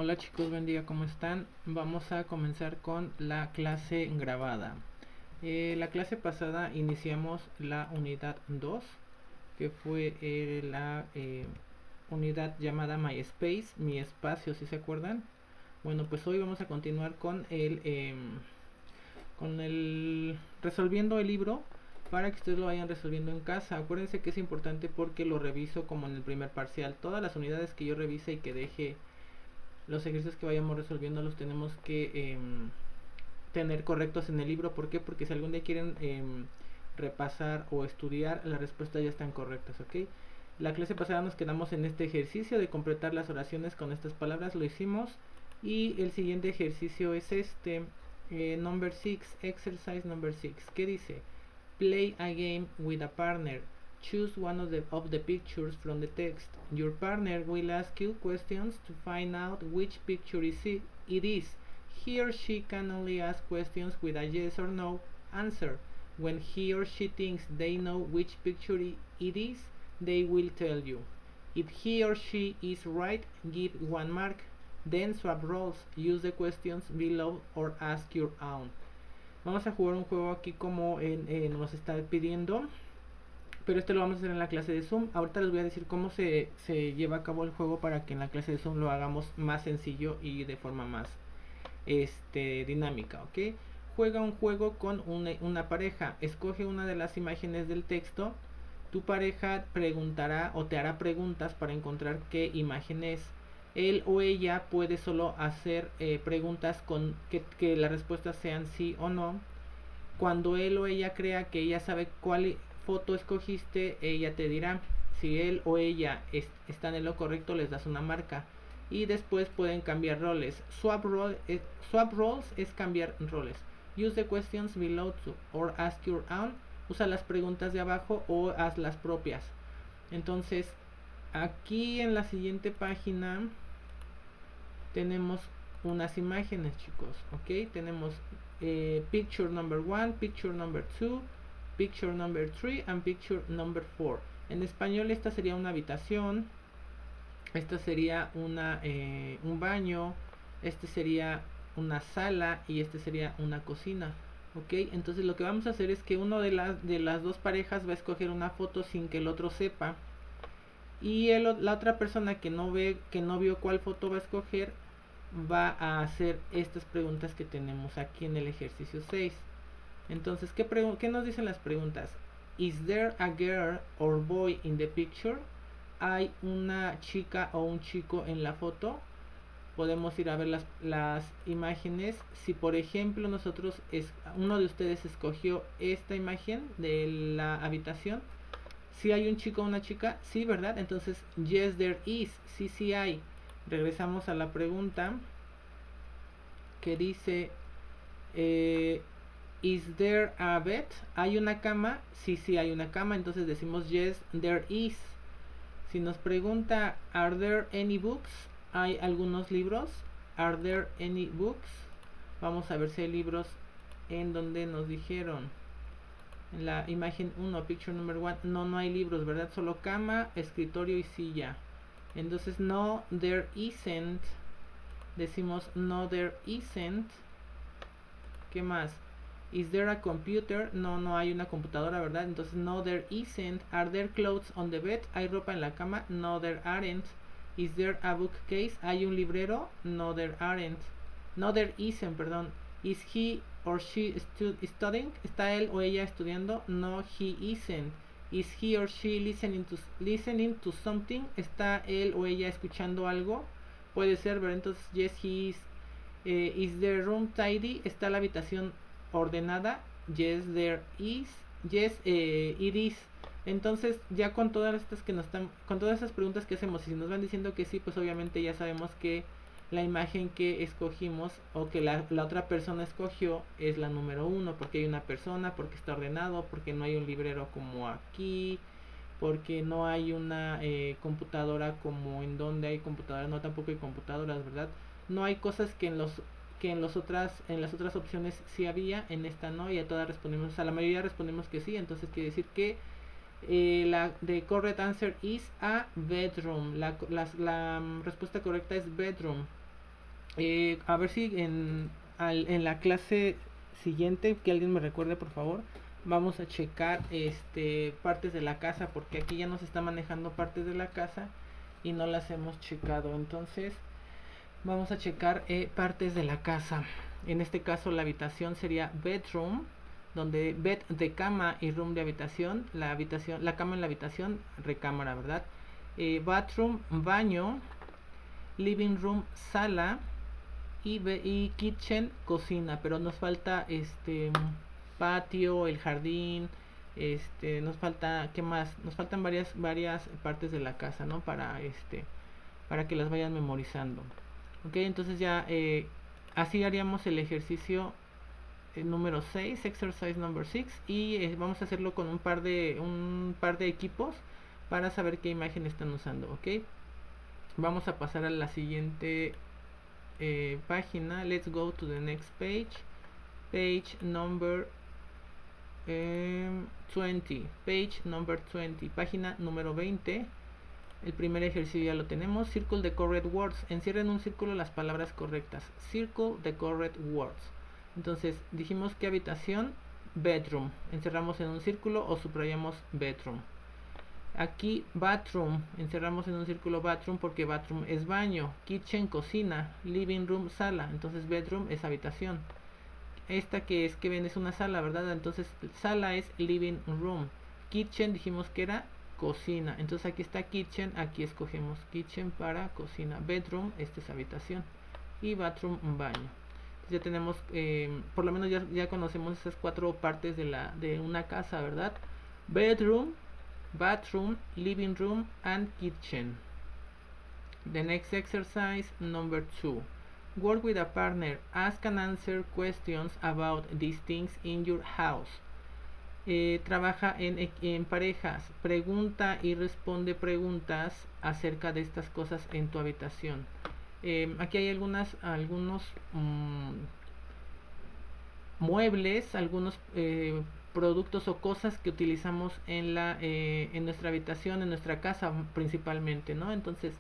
Hola chicos, buen día, ¿cómo están? Vamos a comenzar con la clase grabada. La clase pasada iniciamos la unidad 2, que fue la unidad llamada MySpace, mi espacio, si se acuerdan. Bueno, pues hoy vamos a continuar con el resolviendo el libro para que ustedes lo vayan resolviendo en casa. Acuérdense que es importante porque lo reviso como en el primer parcial. Todas las unidades que yo revise y que deje los ejercicios que vayamos resolviendo los tenemos que tener correctos en el libro. ¿Por qué? Porque si algún día quieren repasar o estudiar, las respuestas ya están correctas, ¿ok? La clase pasada nos quedamos en este ejercicio de completar las oraciones con estas palabras, lo hicimos. Y el siguiente ejercicio es number 6, exercise number 6, que dice: Play a game with a partner. Choose one of the pictures from the text. Your partner will ask you questions to find out which picture it is. He or she can only ask questions with a yes or no answer. When he or she thinks they know which picture it is, they will tell you. If he or she is right, give 1 mark. Then swap roles. Use the questions below or ask your own. Vamos a jugar un juego aquí como nos está pidiendo, pero lo vamos a hacer en la clase de Zoom. Ahorita les voy a decir cómo se lleva a cabo el juego para que en la clase de Zoom lo hagamos más sencillo y de forma más dinámica, ¿ok? Juega un juego con una pareja. Escoge una de las imágenes del texto. Tu pareja preguntará o te hará preguntas para encontrar qué imagen es. Él o ella puede solo hacer preguntas con que las respuestas sean sí o no. Cuando él o ella crea que ella sabe cuál foto escogiste, ella te dirá. Si él o ella están en lo correcto, les das una marca. Y después pueden cambiar roles. Swap roles es cambiar roles. Use the questions below to or ask your own. Usa las preguntas de abajo o haz las propias. Entonces, aquí en la siguiente página tenemos unas imágenes, chicos, ok. Tenemos picture number 1, picture number 2, picture number 3 and picture number 4. En español esta sería una habitación, esta sería un baño, este sería una sala y este sería una cocina, ok. Entonces lo que vamos a hacer es que uno de las dos parejas va a escoger una foto sin que el otro sepa, y la otra persona que no vio cuál foto va a escoger va a hacer estas preguntas que tenemos aquí en el ejercicio 6. Entonces, ¿qué nos dicen las preguntas? Is there a girl or boy in the picture? ¿Hay una chica o un chico en la foto? Podemos ir a ver las imágenes. Si por ejemplo uno de ustedes escogió esta imagen de la habitación, si hay un chico o una chica, sí, ¿verdad? Entonces, yes there is, sí hay. Regresamos a la pregunta que dice, is there a bed? ¿Hay una cama? Sí hay una cama, entonces decimos yes there is. Si nos pregunta, are there any books? ¿Hay algunos libros? Are there any books? Vamos a ver si hay libros en donde nos dijeron. En la imagen 1, picture number 1, no hay libros, ¿verdad? Solo cama, escritorio y silla. Entonces, no, there isn't. Decimos, no, there isn't. ¿Qué más? Is there a computer? No hay una computadora, ¿verdad? Entonces, no, there isn't. Are there clothes on the bed? ¿Hay ropa en la cama? No, there aren't. Is there a bookcase? ¿Hay un librero? No, there aren't. No, there isn't, perdón. Is he or she studying? ¿Está él o ella estudiando? No, he isn't. Is he or she listening to something? ¿Está él o ella escuchando algo? Puede ser, ¿verdad? Entonces, yes, he is. Is the room tidy? ¿Está la habitación ordenada? Yes, there is. Yes, it is. Entonces, ya con todas estas preguntas que hacemos, y si nos van diciendo que sí, pues obviamente ya sabemos que la imagen que escogimos o que la otra persona escogió es la número 1, porque hay una persona, porque está ordenado, porque no hay un librero como aquí, porque no hay una computadora como en donde hay computadoras, no, tampoco hay computadoras, ¿verdad? No hay cosas que en las otras opciones sí había, en esta no, y a todas respondimos, a la mayoría respondimos que sí. Entonces quiere decir que la correct answer is a bedroom. La respuesta correcta es bedroom. A ver si en la clase siguiente, que alguien me recuerde por favor, vamos a checar partes de la casa, porque aquí ya nos está manejando partes de la casa y no las hemos checado. Entonces vamos a checar partes de la casa. En este caso la habitación sería bedroom, donde bed de cama y room de habitación, la cama en la habitación, recámara, ¿verdad? Bathroom, baño, living room, sala, y kitchen, cocina, pero nos falta patio, el jardín, nos falta, ¿qué más? Nos faltan varias partes de la casa, ¿no? Para que las vayan memorizando. Ok, entonces ya así haríamos el ejercicio número 6, exercise number 6, y vamos a hacerlo con un par de equipos para saber qué imagen están usando, ok. Vamos a pasar a la siguiente página. Let's go to the next page number 20, page number 20, página número 20. El primer ejercicio ya lo tenemos. Circle the correct words. Encierra en un círculo las palabras correctas. Circle the correct words. Entonces dijimos que habitación, bedroom. Encerramos en un círculo o subrayamos bedroom. Aquí bathroom, encerramos en un círculo bathroom porque bathroom es baño. Kitchen, cocina. Living room, sala. Entonces bedroom es habitación. Esta que ven es una sala, ¿verdad? Entonces sala es living room. Kitchen dijimos que era cocina. Entonces aquí está kitchen, aquí escogemos kitchen para cocina. Bedroom, esta es habitación. Y bathroom, baño. Entonces ya tenemos, por lo menos ya conocemos esas 4 partes de una casa, ¿verdad? Bedroom, bathroom, living room, and kitchen. The next exercise, number 2. Work with a partner. Ask and answer questions about these things in your house. Trabaja en parejas. Pregunta y responde preguntas acerca de estas cosas en tu habitación. Aquí hay algunos muebles, algunos productos o cosas que utilizamos en nuestra habitación, en nuestra casa principalmente, ¿no? Entonces,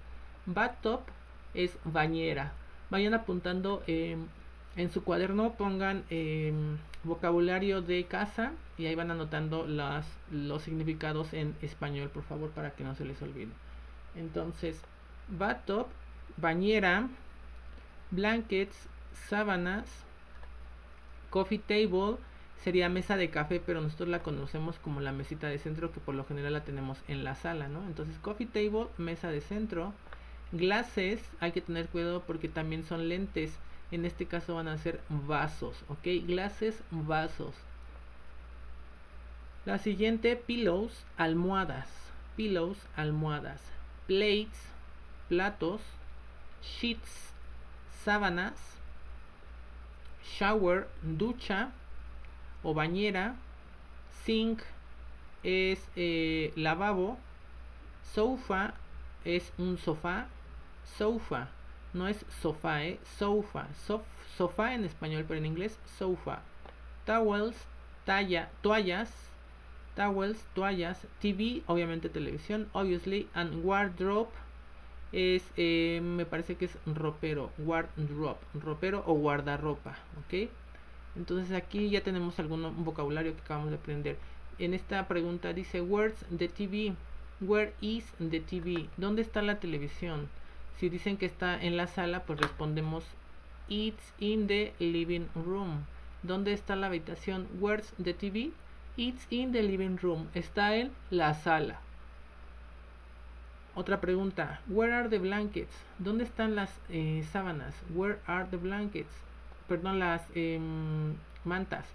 bathtub es bañera. Vayan apuntando en su cuaderno, pongan vocabulario de casa y ahí van anotando los significados en español, por favor, para que no se les olvide. Entonces, bathtub, bañera, blankets, sábanas, coffee table sería mesa de café, pero nosotros la conocemos como la mesita de centro, que por lo general la tenemos en la sala, ¿no? Entonces coffee table, mesa de centro. Glasses, hay que tener cuidado porque también son lentes. En este caso van a ser vasos, ¿ok? Glasses, vasos. La siguiente, pillows, almohadas. Pillows, almohadas. Plates, platos. Sheets, sábanas. Shower, ducha o bañera. Sink es lavabo. Sofa es un sofá. Sofa, no es sofá, sofa. Sofá en español, pero en inglés sofa. Towels, toallas. Towels, toallas. TV, obviamente televisión, obviously. And wardrobe es, me parece que es ropero. Wardrobe, ropero o guardarropa, ¿ok? Entonces aquí ya tenemos algún vocabulario que acabamos de aprender. En esta pregunta dice, where's the TV? Where is the TV? ¿Dónde está la televisión? Si dicen que está en la sala, pues respondemos, it's in the living room. ¿Dónde está la habitación? Where's the TV? It's in the living room. Está en la sala. Otra pregunta, where are the blankets? ¿Dónde están las sábanas? Where are the blankets? Perdón, las mantas.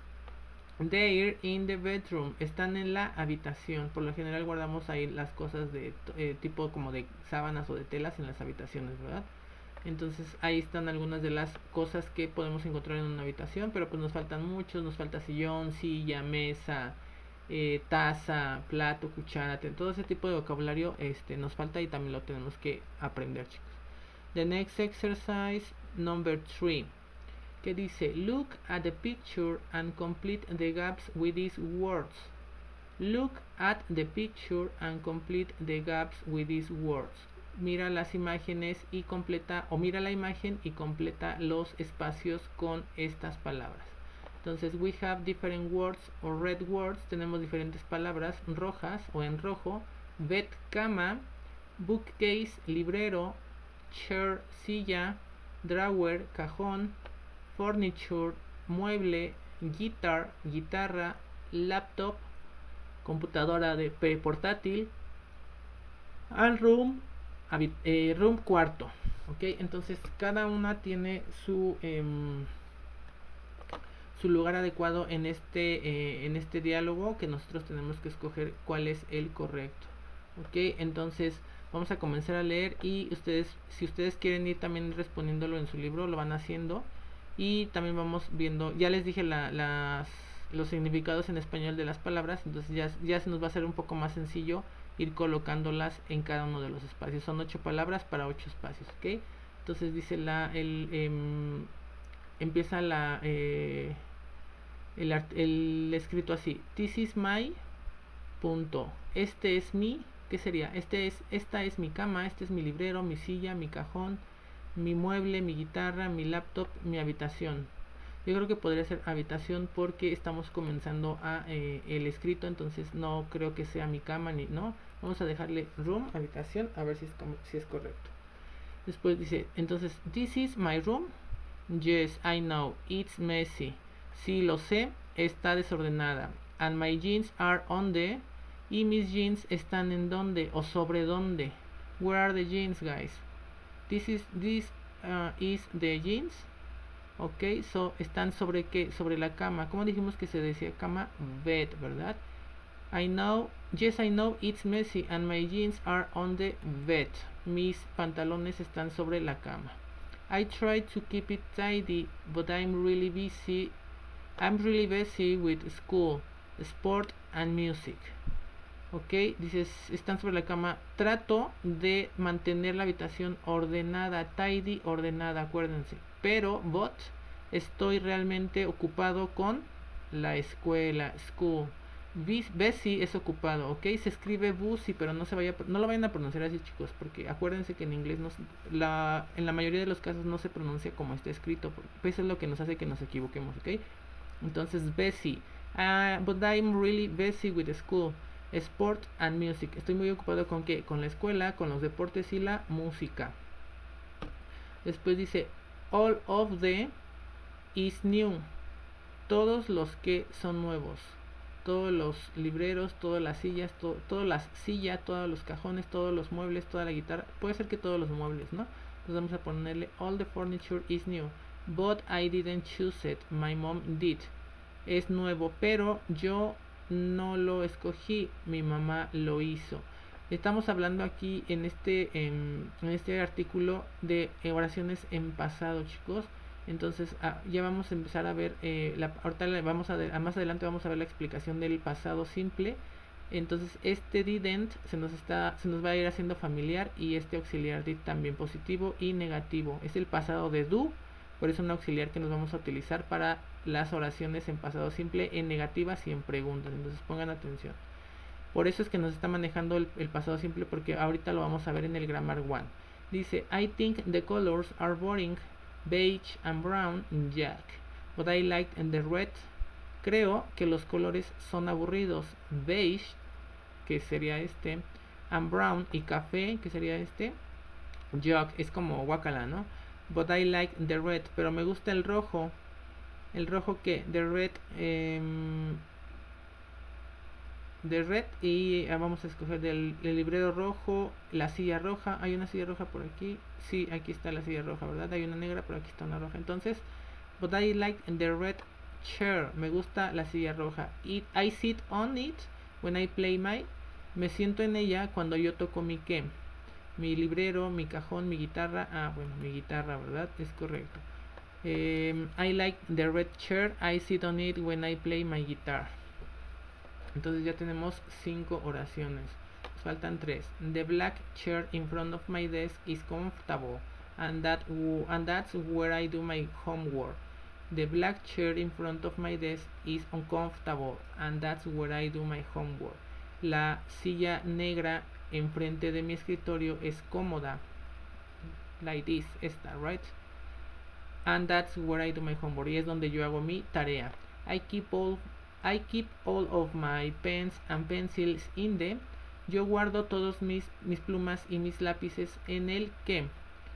They're in the bedroom. Están en la habitación. Por lo general guardamos ahí las cosas de tipo como de sábanas o de telas en las habitaciones, ¿verdad? Entonces ahí están algunas de las cosas que podemos encontrar en una habitación, pero pues nos faltan muchos. Nos falta sillón, silla, mesa, taza, plato, cuchara, todo ese tipo de vocabulario nos falta y también lo tenemos que aprender, chicos. The next exercise, number 3. Que dice, look at the picture and complete the gaps with these words. Look at the picture and complete the gaps with these words. mira las imágenes y completa, o mira la imagen y completa los espacios con estas palabras. Entonces, we have different words or red words. Tenemos diferentes palabras rojas o en rojo. Bed, cama. Bookcase, librero. Chair, silla. Drawer, cajón. Furniture, mueble. Guitar, guitarra. Laptop, computadora de portátil. And room, room, cuarto. Ok, entonces cada una tiene su lugar adecuado en este diálogo, que nosotros tenemos que escoger cuál es el correcto. Ok, entonces vamos a comenzar a leer, y ustedes, si ustedes quieren ir también respondiéndolo en su libro, lo van haciendo, y también vamos viendo. Ya les dije los significados en español de las palabras, entonces ya se nos va a hacer un poco más sencillo ir colocándolas en cada uno de los espacios. Son 8 palabras para 8 espacios. Ok, entonces dice empieza el escrito así: this is my punto, este es mi, ¿qué sería? Esta es mi cama, este es mi librero, mi silla, mi cajón, mi mueble, mi guitarra, mi laptop, mi habitación. Yo creo que podría ser habitación porque estamos comenzando el escrito, entonces no creo que sea mi cama ni no. Vamos a dejarle room, habitación, a ver si es correcto. Después dice, entonces, this is my room. Yes, I know, it's messy. Sí, lo sé, está desordenada. And my jeans are on the. Y mis jeans están en donde o sobre donde. Where are the jeans, guys? This is the jeans. Ok, so están sobre qué? Sobre la cama. ¿Cómo dijimos que se decía cama? Bed, ¿verdad? I know, yes I know it's messy and my jeans are on the bed. Mis pantalones están sobre la cama. I try to keep it tidy, but I'm really busy with school, sport and music. Ok, dices, están sobre la cama. Trato de mantener la habitación ordenada, tidy, ordenada, acuérdense. Pero, estoy realmente ocupado con la escuela, school. Busy es ocupado, ok. Se escribe busy, pero no lo vayan a pronunciar así, chicos, porque acuérdense que en inglés en la mayoría de los casos no se pronuncia como está escrito, porque eso es lo que nos hace que nos equivoquemos, ok. Entonces, busy. But I'm really busy with school, sport and music. Estoy muy ocupado con ¿qué? Con la escuela, con los deportes y la música. Después dice, all of the is new. Todos los que son nuevos. Todos los libreros, todas las sillas, todas las sillas, todos los cajones, todos los muebles, toda la guitarra. Puede ser que todos los muebles, ¿no? Entonces vamos a ponerle all the furniture is new. But I didn't choose it. My mom did. Es nuevo, pero yo no lo escogí. Mi mamá lo hizo. Estamos hablando aquí en este artículo de oraciones en pasado, chicos. Entonces ya vamos a empezar a ver, ahorita más adelante vamos a ver la explicación del pasado simple. Entonces este didn't se nos va a ir haciendo familiar, y este auxiliar did también positivo y negativo. Es el pasado de do, por eso un auxiliar que nos vamos a utilizar para las oraciones en pasado simple, en negativas y en preguntas. Entonces pongan atención. Por eso es que nos está manejando el pasado simple, porque ahorita lo vamos a ver en el Grammar 1. Dice, I think the colors are boring, beige and brown, Jack. But I like the red. Creo que los colores son aburridos. Beige, que sería este, and brown, y café, que sería este. Jack, es como guacala, ¿no? But I like the red. Pero me gusta el rojo. ¿El rojo qué? The red. De red, y vamos a escoger el librero rojo, la silla roja. Hay una silla roja por aquí. Sí, aquí está la silla roja, ¿verdad? Hay una negra, pero aquí está una roja. Entonces, but I like the red chair. Me gusta la silla roja. I sit on it when I play me siento en ella cuando yo toco mi ¿qué? Mi librero, mi cajón, mi guitarra. Bueno, mi guitarra, ¿verdad? Es correcto. I like the red chair. I sit on it when I play my guitar. Entonces ya tenemos 5 oraciones. Nos faltan 3. The black chair in front of my desk is comfortable, and that's where I do my homework. The black chair in front of my desk is uncomfortable, and that's where I do my homework. La silla negra enfrente de mi escritorio es cómoda. Like this, esta, right? And that's where I do my homework. Y es donde yo hago mi tarea. I keep all of my pens and pencils in the. Yo guardo todos mis plumas y mis lápices en el ¿qué?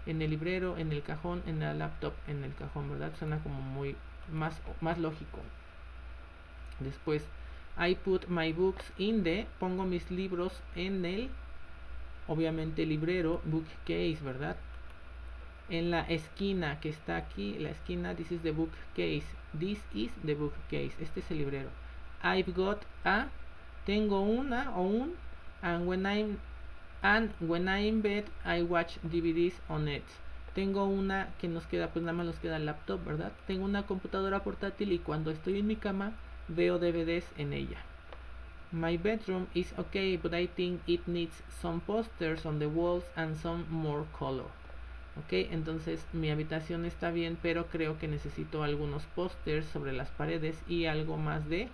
En el librero, en el cajón, en la laptop, en el cajón, ¿verdad? Suena como muy más lógico. Después, I put my books in the. Pongo mis libros en el, obviamente, librero, bookcase, ¿verdad? En la esquina que está aquí, la esquina, this is the bookcase. This is the bookcase. Este es el librero. I've got a. Tengo una o un. And when I'm in bed, I watch DVDs on it. Tengo una que nos queda, pues nada más nos queda el laptop, ¿verdad? Tengo una computadora portátil y cuando estoy en mi cama veo DVDs en ella. My bedroom is okay, but I think it needs some posters on the walls and some more color. Ok, entonces mi habitación está bien, pero creo que necesito algunos pósters sobre las paredes y algo más de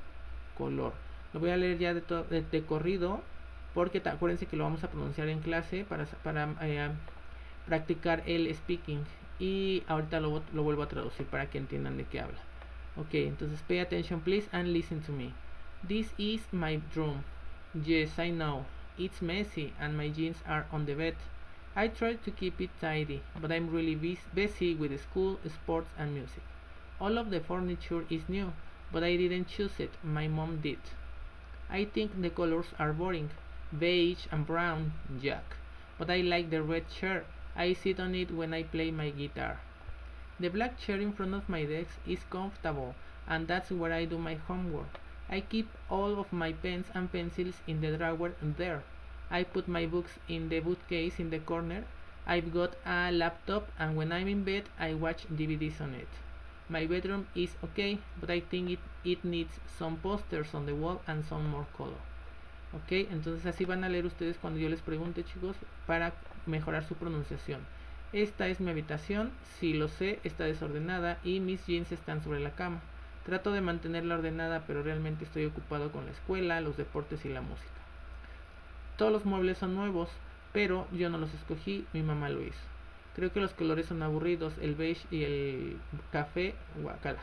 color. Lo voy a leer ya de corrido, porque acuérdense que lo vamos a pronunciar en clase para practicar el speaking. Y ahorita lo vuelvo a traducir para que entiendan de qué habla. Ok, entonces pay attention please and listen to me. This is my room. Yes, I know. It's messy and my jeans are on the bed. I try to keep it tidy, but I'm really busy with school, sports and music. All of the furniture is new, but I didn't choose it, my mom did. I think the colors are boring, beige and brown, Jack. But I like the red chair. I sit on it when I play my guitar. The black chair in front of my desk is comfortable, and that's where I do my homework. I keep all of my pens and pencils in the drawer there. I put my books in the bookcase in the corner. I've got a laptop, and when I'm in bed, I watch DVDs on it. My bedroom is okay, but I think it needs some posters on the wall and some more color. Ok, entonces así van a leer ustedes cuando yo les pregunte, chicos, para mejorar su pronunciación. Esta es mi habitación, sí lo sé, está desordenada y mis jeans están sobre la cama. Trato de mantenerla ordenada, pero realmente estoy ocupado con la escuela, los deportes y la música. Todos los muebles son nuevos, pero yo no los escogí, mi mamá lo hizo. Creo que los colores son aburridos, el beige y el café, guacala.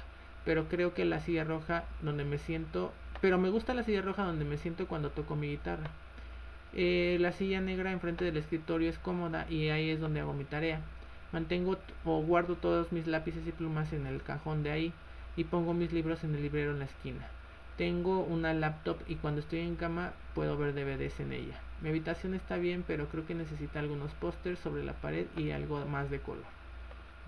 Pero creo que la silla roja donde me siento, pero me gusta la silla roja donde me siento cuando toco mi guitarra. La silla negra enfrente del escritorio es cómoda y ahí es donde hago mi tarea. Mantengo o guardo todos mis lápices y plumas en el cajón de ahí y pongo mis libros en el librero en la esquina. Tengo una laptop y cuando estoy en cama puedo ver DVDs en ella. Mi habitación está bien, pero creo que necesita algunos pósters sobre la pared y algo más de color.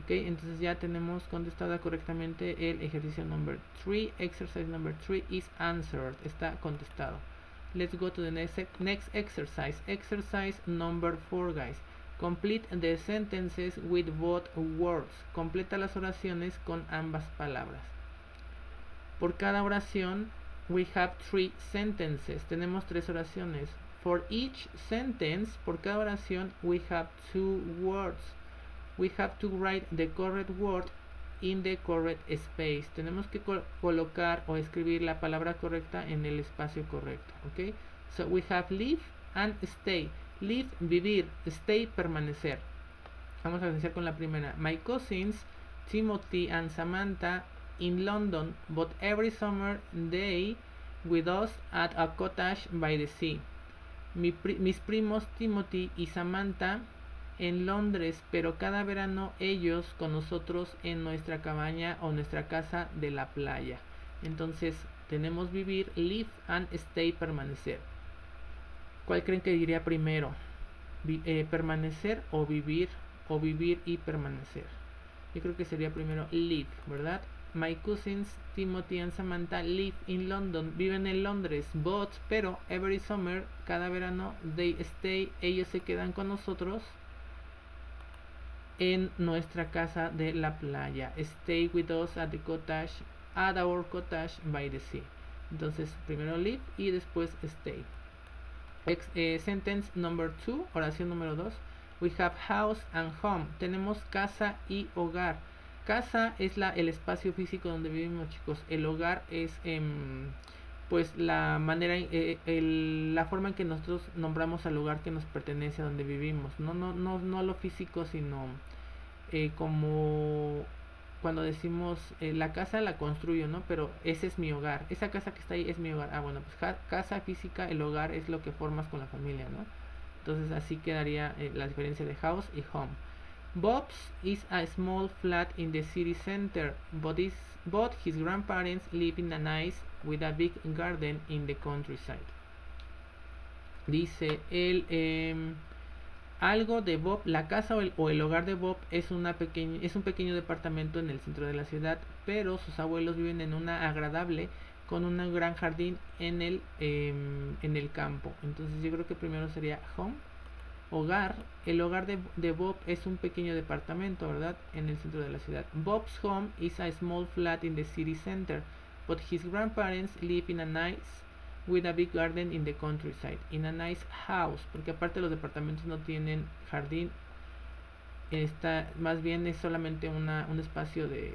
Ok, entonces ya tenemos contestada correctamente el ejercicio number 3. Exercise number 3 is answered. Está contestado. Let's go to the next exercise. Exercise number 4, guys. Complete the sentences with both words. Completa las oraciones con ambas palabras. Por cada oración, we have 3 sentences. Tenemos 3 oraciones. For each sentence, por cada oración, we have 2 words. We have to write the correct word in the correct space. Tenemos que colocar o escribir la palabra correcta en el espacio correcto. Okay? So we have live and stay. Live, vivir. Stay, permanecer. Vamos a iniciar con la primera. My cousins, Timothy and Samantha, in London, but every summer they with us at a cottage by the sea. Mis primos Timothy y Samantha en Londres, pero cada verano ellos con nosotros en nuestra cabaña o nuestra casa de la playa. Entonces tenemos vivir, live and stay, permanecer. ¿Cuál creen que diría primero? Permanecer o vivir y permanecer. Yo creo que sería primero live, ¿verdad? My cousins Timothy and Samantha live in London. Viven en Londres, but, pero, every summer, cada verano, they stay, ellos se quedan con nosotros en nuestra casa de la playa. Stay with us at the cottage, at our cottage by the sea. Entonces, primero live y después stay. Sentence number 2, oración número 2. We have house and home. Tenemos casa y hogar. Casa es el espacio físico donde vivimos, chicos. El hogar es pues la manera, la forma en que nosotros nombramos al lugar que nos pertenece, a donde vivimos, no lo físico, sino como cuando decimos la casa la construyo, ¿no? Pero ese es mi hogar, esa casa que está ahí es mi hogar. Ah, bueno, pues casa física, el hogar es lo que formas con la familia, ¿no? Entonces así quedaría la diferencia de house y home. Bob's is a small flat in the city center, but his grandparents live in a nice with a big garden in the countryside. Dice algo de Bob, la casa o el hogar de Bob es un pequeño departamento en el centro de la ciudad, pero sus abuelos viven en una agradable con un gran jardín en el campo. Entonces yo creo que primero sería home, hogar. El hogar de Bob es un pequeño departamento, ¿verdad? En el centro de la ciudad. Bob's home is a small flat in the city center, but his grandparents live in a nice with a big garden in the countryside. In a nice house, porque aparte los departamentos no tienen jardín. Más bien es solamente un espacio de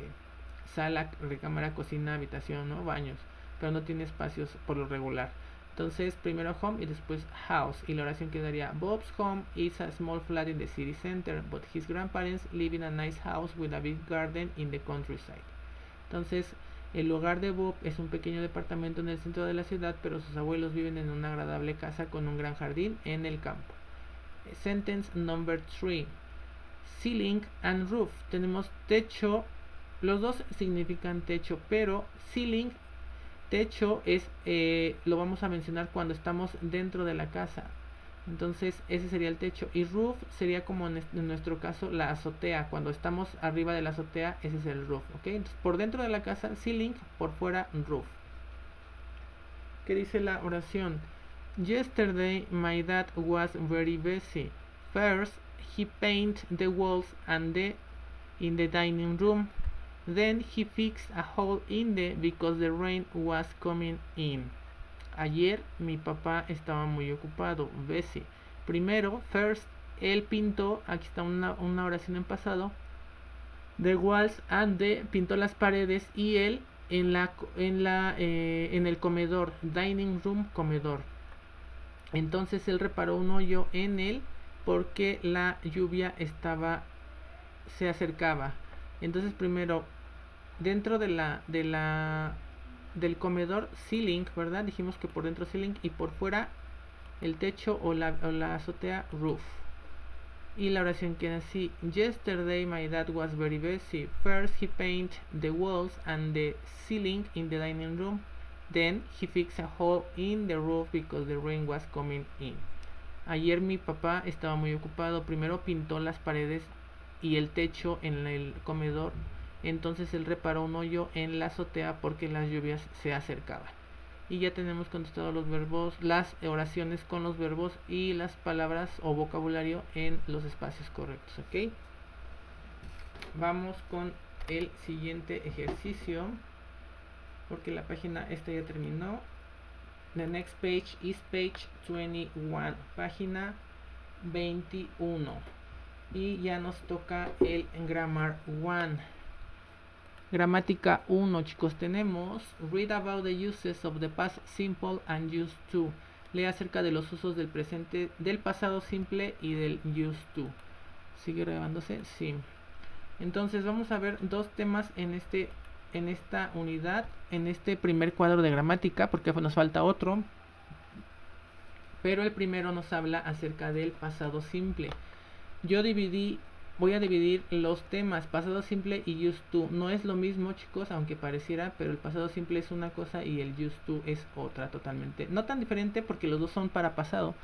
sala, recámara, cocina, habitación, ¿no? Baños, pero no tiene espacios por lo regular. Entonces primero home y después house, y la oración quedaría: Bob's home is a small flat in the city center, but his grandparents live in a nice house with a big garden in the countryside. Entonces el hogar de Bob es un pequeño departamento en el centro de la ciudad, pero sus abuelos viven en una agradable casa con un gran jardín en el campo. Sentence number 3. Ceiling and roof. Tenemos techo, los dos significan techo, pero ceiling, techo, lo vamos a mencionar cuando estamos dentro de la casa. Entonces ese sería el techo, y roof sería como en nuestro caso la azotea. Cuando estamos arriba de la azotea, ese es el roof, ¿ok? Entonces por dentro de la casa ceiling, por fuera roof. ¿Qué dice la oración? Yesterday my dad was very busy. First he painted the walls and in the dining room. Then he fixed a hole in because the rain was coming in. Ayer mi papá estaba muy ocupado. Busy. Primero, first, él pintó, aquí está una oración en pasado. The walls and pintó las paredes, y él en el comedor, dining room, comedor. Entonces él reparó un hoyo en él porque la lluvia se acercaba. Entonces primero, dentro del comedor, ceiling, ¿verdad? Dijimos que por dentro ceiling, y por fuera el techo o la azotea, roof. Y la oración queda así: Yesterday my dad was very busy. First he painted the walls and the ceiling in the dining room. Then he fixed a hole in the roof because the rain was coming in. Ayer mi papá estaba muy ocupado. Primero pintó las paredes y el techo en el comedor. Entonces él reparó un hoyo en la azotea porque las lluvias se acercaban. Y ya tenemos contestado los verbos, las oraciones con los verbos y las palabras o vocabulario en los espacios correctos, ¿ok? Vamos con el siguiente ejercicio, porque la página esta ya terminó. The next page is page 21, página 21. Y ya nos toca el Grammar 1. Gramática 1, chicos. Tenemos read about the uses of the past simple and used to. Lee acerca de los usos del presente, del pasado simple y del used to. ¿Sigue grabándose? Sí. Entonces vamos a ver dos temas en esta unidad, en este primer cuadro de gramática, porque nos falta otro. Pero el primero nos habla acerca del pasado simple. Voy a dividir los temas pasado simple y used to. No es lo mismo, chicos, aunque pareciera, pero el pasado simple es una cosa y el used to es otra totalmente. No tan diferente, porque los dos son para pasado,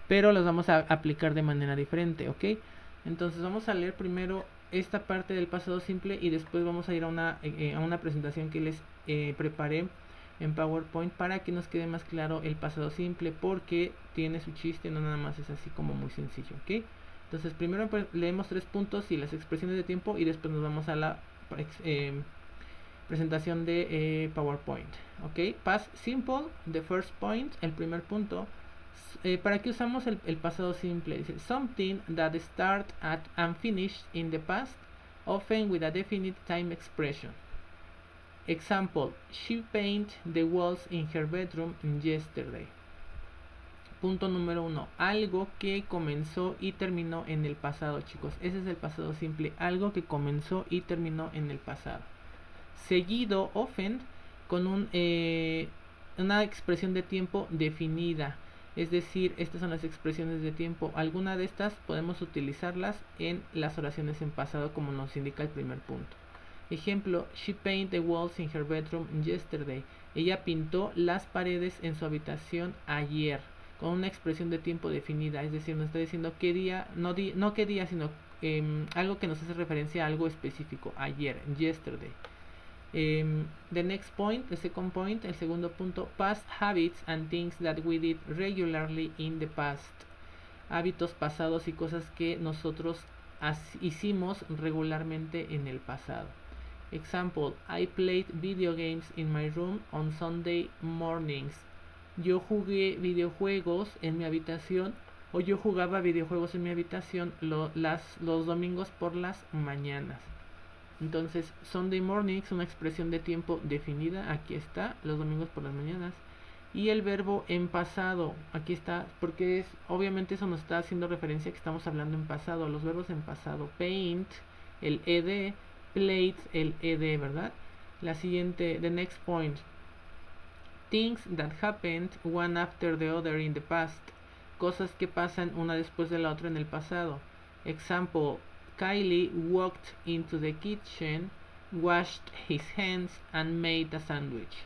pero los vamos a aplicar de manera diferente, ¿ok? Entonces vamos a leer primero esta parte del pasado simple y después vamos a ir a una presentación que les preparé en PowerPoint para que nos quede más claro el pasado simple, porque tiene su chiste, no nada más es así como muy sencillo, ¿ok? Entonces primero leemos 3 puntos y las expresiones de tiempo, y después nos vamos a la presentación de PowerPoint. Ok, past simple, the first point, el primer punto. ¿Para qué usamos el pasado simple? Dice, something that start at and finish in the past, often with a definite time expression. Example, she painted the walls in her bedroom yesterday. Punto número 1, algo que comenzó y terminó en el pasado, chicos. Ese es el pasado simple, algo que comenzó y terminó en el pasado. Seguido, often, con una expresión de tiempo definida. Es decir, estas son las expresiones de tiempo. Alguna de estas podemos utilizarlas en las oraciones en pasado, como nos indica el primer punto. Ejemplo, she painted the walls in her bedroom yesterday. Ella pintó las paredes en su habitación ayer, con una expresión de tiempo definida. Es decir, nos está diciendo qué día, no qué día, sino algo que nos hace referencia a algo específico, ayer, yesterday. The next point, the second point, el segundo punto, past habits and things that we did regularly in the past. Hábitos pasados y cosas que nosotros hicimos regularmente en el pasado. Example, I played video games in my room on Sunday mornings. Yo jugué videojuegos en mi habitación, o yo jugaba videojuegos en mi habitación los domingos por las mañanas. Entonces, Sunday mornings, una expresión de tiempo definida, aquí está, los domingos por las mañanas. Y el verbo en pasado, aquí está, porque obviamente eso nos está haciendo referencia a que estamos hablando en pasado. Los verbos en pasado, paint, el ed, played, el ed, ¿verdad? La siguiente, the next point, things that happened one after the other in the past, cosas que pasan una después de la otra en el pasado. Example, Kylie walked into the kitchen, washed his hands and made a sandwich.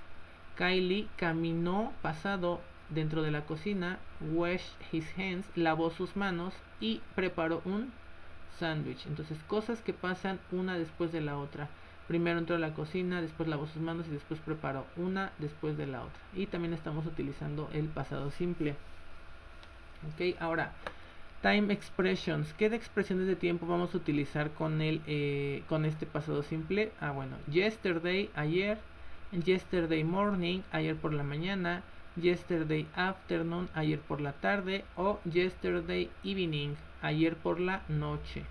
Kylie caminó pasado dentro de la cocina, washed his hands, lavó sus manos y preparó un sándwich. Entonces, cosas que pasan una después de la otra. Primero entró a la cocina, después lavó sus manos y después preparó una después de la otra. Y también estamos utilizando el pasado simple. Ok, ahora, time expressions. ¿Qué de expresiones de tiempo vamos a utilizar con este pasado simple? Bueno, yesterday, ayer. Yesterday morning, ayer por la mañana. Yesterday afternoon, ayer por la tarde. O yesterday evening, ayer por la noche.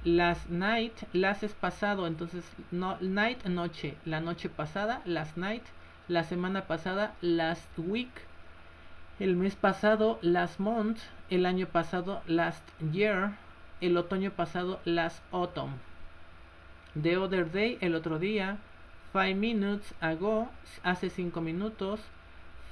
Last night, last es pasado, entonces night, noche. La noche pasada, last night. La semana pasada, last week. El mes pasado, last month. El año pasado, last year. El otoño pasado, last autumn. The other day, el otro día. 5 minutes ago, hace 5 minutos.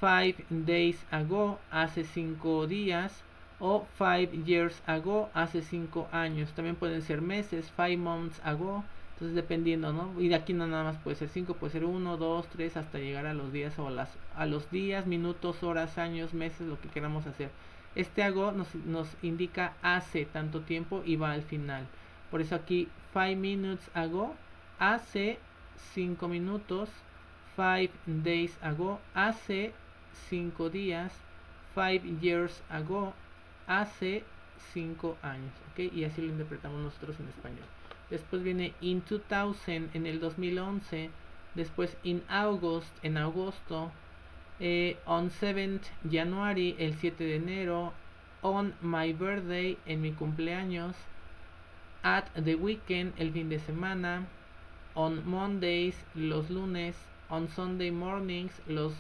5 days ago, hace 5 días. O 5 years ago, hace 5 años. También pueden ser meses, 5 months ago. Entonces dependiendo, ¿no? Y de aquí no nada más puede ser 5, puede ser 1, 2, 3, hasta llegar a los días o a los días, minutos, horas, años, meses, lo que queramos hacer. Este ago nos indica hace tanto tiempo y va al final. Por eso aquí 5 minutes ago, hace 5 minutos. 5 days ago, hace 5 días. 5 years ago, hace 5 años, ¿ok? Y así lo interpretamos nosotros en español. Después viene in 2000, en el 2011. Después in August, en agosto. On 7th January, el 7 de enero. On my birthday, en mi cumpleaños. At the weekend, el fin de semana. On Mondays, los lunes. On Sunday mornings, los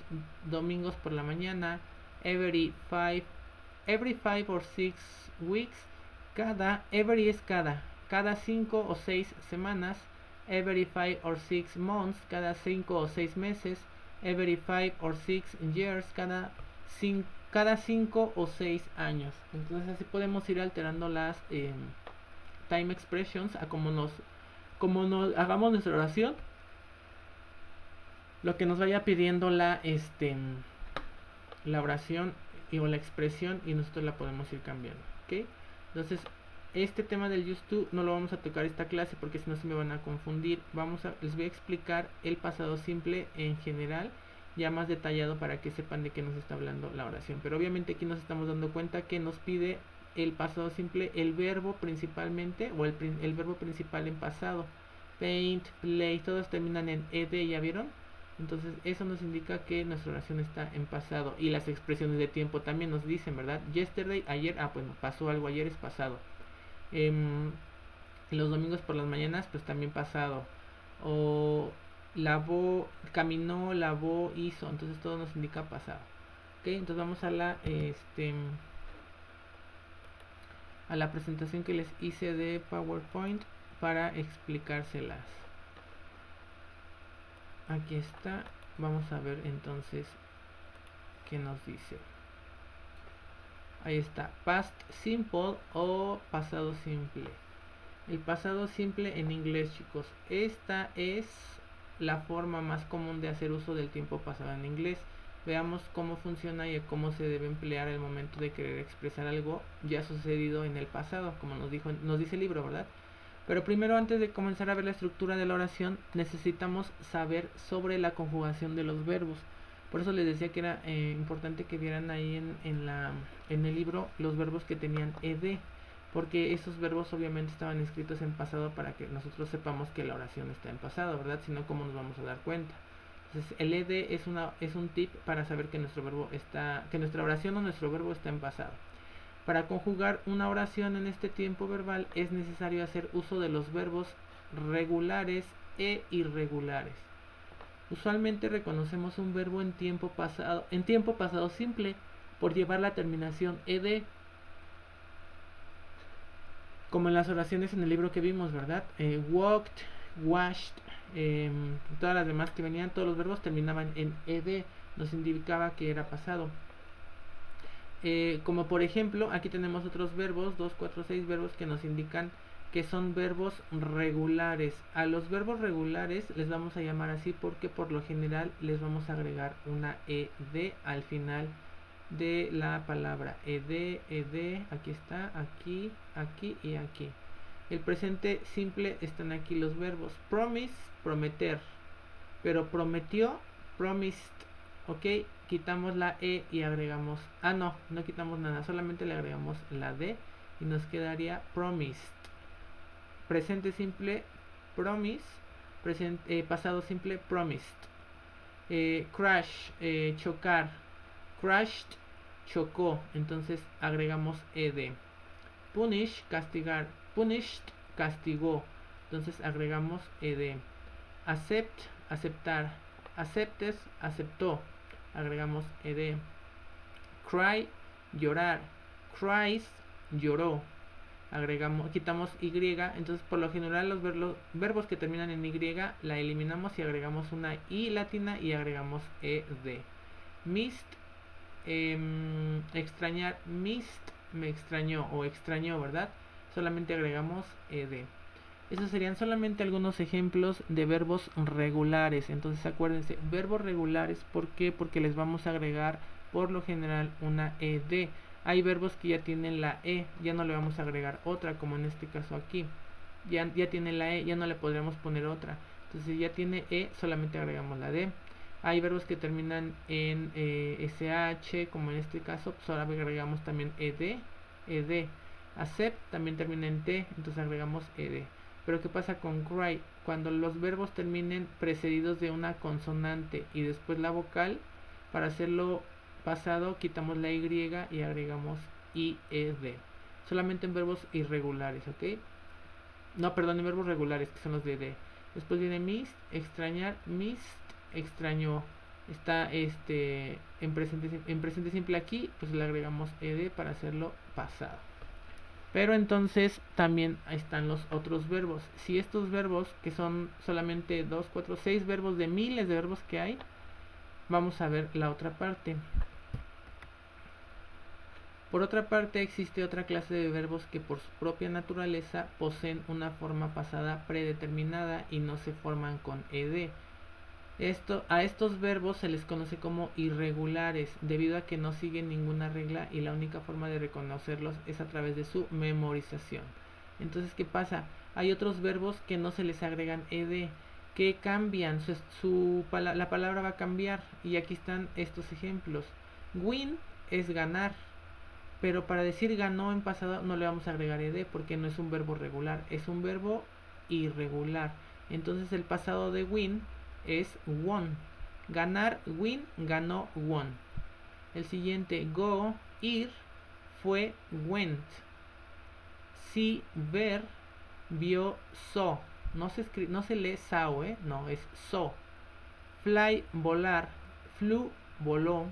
domingos por la mañana. Every 5 or 6 weeks, every es cada 5 o 6 semanas. Every 5 or 6 months, cada 5 o 6 meses. Every 5 or 6 years, cada 5 o 6 años. Entonces así podemos ir alterando las time expressions a como nos hagamos nuestra oración, lo que nos vaya pidiendo la oración o la expresión, y nosotros la podemos ir cambiando, ¿ok? Entonces, este tema del used to no lo vamos a tocar esta clase porque si no se me van a confundir. Les voy a explicar el pasado simple en general, ya más detallado, para que sepan de qué nos está hablando la oración. Pero obviamente aquí nos estamos dando cuenta que nos pide el pasado simple, el verbo principalmente, o el verbo principal en pasado. Paint, play, todos terminan en ed, ¿ya vieron? Entonces eso nos indica que nuestra oración está en pasado. Y las expresiones de tiempo también nos dicen, ¿verdad? Yesterday, ayer, pues pasó algo ayer, es pasado. Los domingos por las mañanas, pues también pasado. O lavó, caminó, lavó, hizo. Entonces todo nos indica pasado. Ok, entonces vamos a la presentación que les hice de PowerPoint para explicárselas. Aquí está. Vamos a ver entonces qué nos dice. Ahí está, past simple o pasado simple. El pasado simple en inglés, chicos. Esta es la forma más común de hacer uso del tiempo pasado en inglés. Veamos cómo funciona y cómo se debe emplear al momento de querer expresar algo ya sucedido en el pasado, como nos dice el libro, ¿verdad? Pero primero, antes de comenzar a ver la estructura de la oración, necesitamos saber sobre la conjugación de los verbos. Por eso les decía que era importante que vieran ahí en el libro los verbos que tenían ed, porque esos verbos obviamente estaban escritos en pasado para que nosotros sepamos que la oración está en pasado, ¿verdad? Si no, ¿cómo nos vamos a dar cuenta? Entonces, el ed es un tip para saber que nuestra oración o nuestro verbo está en pasado. Para conjugar una oración en este tiempo verbal es necesario hacer uso de los verbos regulares e irregulares. Usualmente reconocemos un verbo en tiempo pasado simple por llevar la terminación ed, como en las oraciones en el libro que vimos, ¿verdad? Walked, washed, todas las demás que venían, todos los verbos terminaban en ed, nos indicaba que era pasado. Como por ejemplo, aquí tenemos otros verbos, 2, 4, 6 verbos que nos indican que son verbos regulares. A los verbos regulares les vamos a llamar así porque por lo general les vamos a agregar una ed al final de la palabra. Ed, aquí está, aquí, aquí y aquí. El presente simple están aquí los verbos. Promise, prometer. Pero prometió, promised. Ok, quitamos la e y agregamos, no quitamos nada, solamente le agregamos la d y nos quedaría promised. Presente simple, promise. Pasado simple, promised. Crash, chocar. Crashed, chocó. Entonces agregamos ed. Punish, castigar. Punished, castigó. Entonces agregamos ed. Accept, aceptar. Acceptes, aceptó. Agregamos ed. Cry, llorar. Cries, lloró. Quitamos y, entonces por lo general los verbos que terminan en y la eliminamos y agregamos una i latina y agregamos ed. Missed, extrañar. Missed, me extrañó o extrañó, ¿verdad? Solamente agregamos ed. Esos serían solamente algunos ejemplos de verbos regulares. Entonces acuérdense, verbos regulares, ¿por qué? Porque les vamos a agregar por lo general una ed. Hay verbos que ya tienen la e, ya no le vamos a agregar otra, como en este caso aquí. Ya tiene la e, ya no le podríamos poner otra. Entonces si ya tiene e, solamente agregamos la d. Hay verbos que terminan en sh, como en este caso, pues ahora agregamos también ed. Accept también termina en t, entonces agregamos ed. Pero ¿qué pasa con cry? Cuando los verbos terminen precedidos de una consonante y después la vocal, para hacerlo pasado quitamos la y y agregamos ied. Solamente en verbos irregulares, ¿ok? No, perdón, en verbos regulares, que son los de ed. Después viene missed, extrañar. Missed, extrañó. Está en presente simple aquí, pues le agregamos ed para hacerlo pasado. Pero entonces también están los otros verbos. Si estos verbos, que son solamente 2, 4, 6 verbos de miles de verbos que hay, vamos a ver la otra parte. Por otra parte, existe otra clase de verbos que por su propia naturaleza poseen una forma pasada predeterminada y no se forman con ed. A estos verbos se les conoce como irregulares, debido a que no siguen ninguna regla y la única forma de reconocerlos es a través de su memorización. Entonces, ¿qué pasa? Hay otros verbos que no se les agregan ed, que cambian, la palabra va a cambiar, y aquí están estos ejemplos. Win es ganar, pero para decir ganó en pasado no le vamos a agregar ed porque no es un verbo regular, es un verbo irregular. Entonces el pasado de win es won. Ganar, win, ganó, won. El siguiente, go, ir, fue, went. Sí, ver, vio, saw. No se lee sao, no, es saw. Fly, volar. Flew, voló.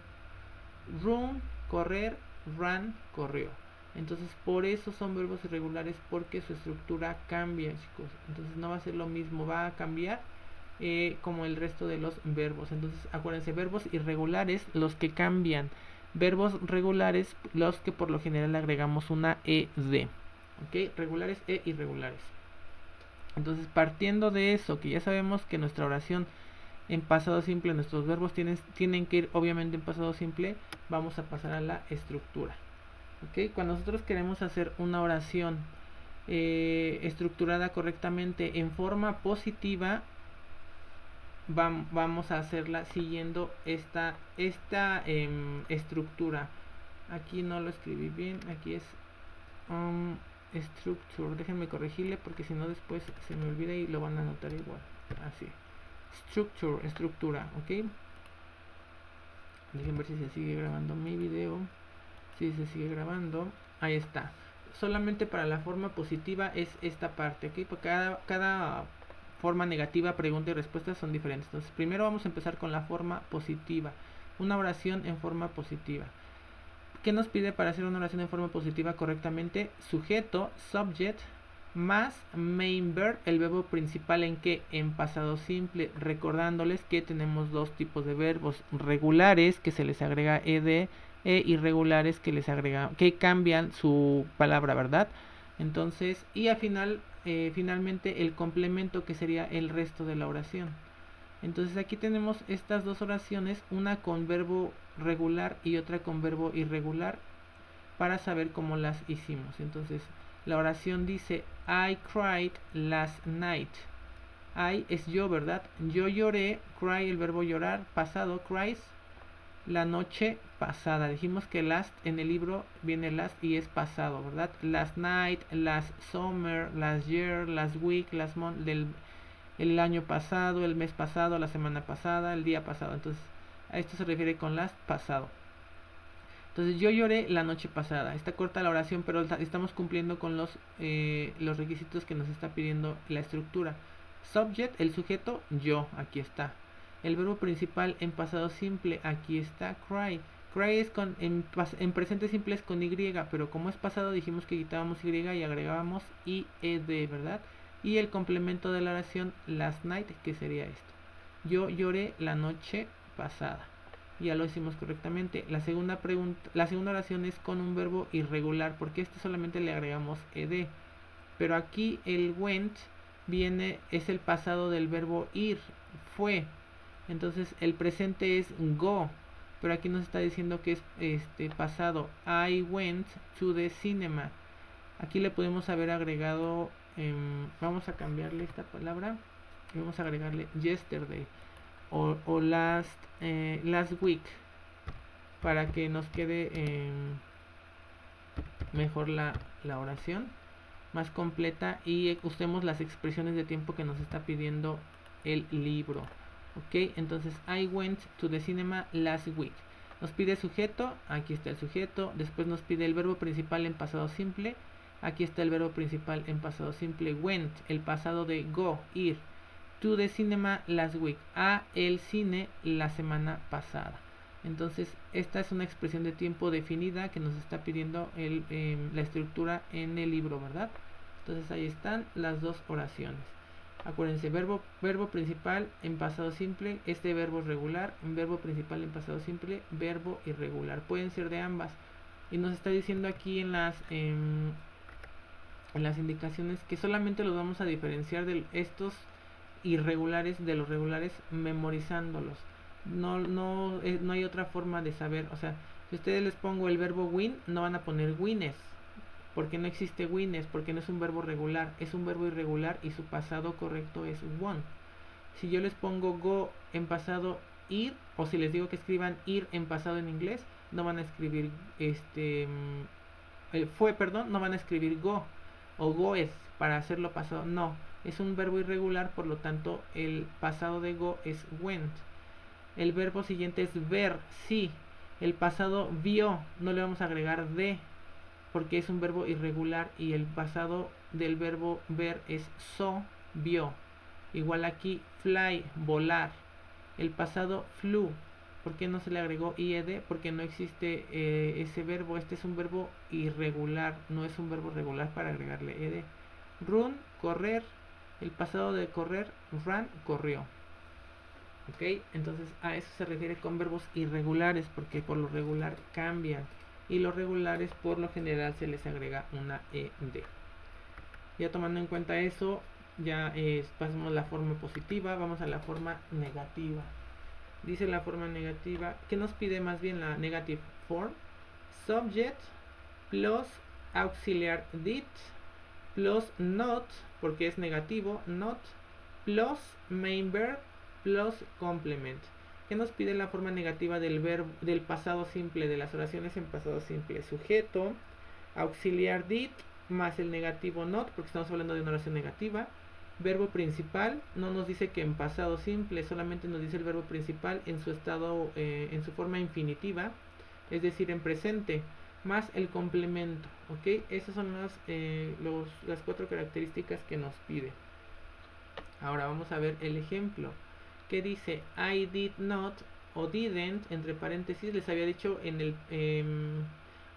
Run, correr. Ran, corrió. Entonces por eso son verbos irregulares, porque su estructura cambia, chicos. Entonces no va a ser lo mismo, va a cambiar como el resto de los verbos. Entonces acuérdense, verbos irregulares los que cambian, verbos regulares los que por lo general agregamos una ed. ¿Ok? Regulares e irregulares. Entonces, partiendo de eso, que ya sabemos que nuestra oración en pasado simple, nuestros verbos tienen que ir obviamente en pasado simple, vamos a pasar a la estructura. ¿Ok? Cuando nosotros queremos hacer una oración estructurada correctamente en forma positiva, vamos a hacerla siguiendo esta estructura. Aquí no lo escribí bien, aquí es structure, déjenme corregirle porque si no después se me olvida y lo van a anotar igual. Así, structure, estructura, ok. Déjenme ver si se sigue grabando mi video. Si se sigue grabando, ahí está. Solamente para la forma positiva es esta parte, ok, porque cada forma negativa, pregunta y respuesta son diferentes. Entonces primero vamos a empezar con la forma positiva, una oración en forma positiva. ¿Qué nos pide para hacer una oración en forma positiva correctamente? Sujeto, subject, más main verb, el verbo principal en qué, en pasado simple, recordándoles que tenemos dos tipos de verbos, regulares que se les agrega ed, e irregulares que les agrega, que cambian su palabra, ¿verdad? Entonces, y al final, finalmente el complemento que sería el resto de la oración. Entonces aquí tenemos estas dos oraciones, una con verbo regular y otra con verbo irregular, para saber cómo las hicimos. Entonces la oración dice: I cried last night. I es yo, ¿verdad? Yo lloré. Cry, el verbo llorar, pasado, cries, la noche pasada. Dijimos que last en el libro viene last y es pasado, ¿verdad? Last night, last summer, last year, last week, last month, el año pasado, el mes pasado, la semana pasada, el día pasado. Entonces a esto se refiere con last, pasado. Entonces yo lloré la noche pasada. Está corta la oración, pero estamos cumpliendo con los requisitos que nos está pidiendo la estructura. Subject, el sujeto, yo, aquí está. El verbo principal en pasado simple, aquí está, cry. Cry es en presente simple es con y, pero como es pasado dijimos que quitábamos y y agregábamos ied, ¿verdad? Y el complemento de la oración last night, que sería esto: yo lloré la noche pasada. Ya lo hicimos correctamente. La segunda oración es con un verbo irregular, porque este solamente le agregamos ed. Pero aquí el went es el pasado del verbo ir, fue. Entonces el presente es go, pero aquí nos está diciendo que es pasado. I went to the cinema. Aquí le podemos haber agregado, vamos a cambiarle esta palabra y vamos a agregarle yesterday o last week, para que nos quede mejor la oración, más completa, y usemos las expresiones de tiempo que nos está pidiendo el libro. Ok, entonces I went to the cinema last week. Nos pide sujeto, aquí está el sujeto. Después nos pide el verbo principal en pasado simple, aquí está el verbo principal en pasado simple. Went, el pasado de go, ir. To the cinema last week, a el cine la semana pasada. Entonces esta es una expresión de tiempo definida que nos está pidiendo la estructura en el libro, ¿verdad? Entonces ahí están las dos oraciones. Acuérdense, verbo principal en pasado simple, este verbo es regular, verbo principal en pasado simple, verbo irregular. Pueden ser de ambas. Y nos está diciendo aquí en las indicaciones que solamente los vamos a diferenciar de estos irregulares de los regulares memorizándolos. No hay otra forma de saber. O sea, si ustedes les pongo el verbo win, no van a poner wines, porque no existe wines, porque no es un verbo regular, es un verbo irregular y su pasado correcto es won. Si yo les pongo go en pasado ir, o si les digo que escriban ir en pasado en inglés, no van a escribir no van a escribir go o goes para hacerlo pasado. No, es un verbo irregular, por lo tanto el pasado de go es went. El verbo siguiente es ver, sí. El pasado vio, no le vamos a agregar de, porque es un verbo irregular, y el pasado del verbo ver es saw, vio. Igual aquí, fly, volar. El pasado flew. ¿Por qué no se le agregó IED? Porque no existe ese verbo. Este es un verbo irregular, no es un verbo regular para agregarle ED. Run, correr. El pasado de correr, ran, corrió. ¿Ok? Entonces a eso se refiere con verbos irregulares, porque por lo regular cambian. Y los regulares por lo general se les agrega una ED. Ya tomando en cuenta eso, ya pasamos la forma positiva, vamos a la forma negativa. Dice la forma negativa, que nos pide más bien la negative form, subject plus auxiliar did plus not, porque es negativo, not, plus main verb plus complement. ¿Qué nos pide la forma negativa del verbo, del pasado simple, de las oraciones en pasado simple? Sujeto, auxiliar did más el negativo not, porque estamos hablando de una oración negativa. Verbo principal, no nos dice que en pasado simple, solamente nos dice el verbo principal en su estado, en su forma infinitiva, es decir, en presente, más el complemento, ¿ok? Esas son las 4 características que nos pide. Ahora vamos a ver el ejemplo, que dice I did not o didn't, entre paréntesis, les había dicho en el,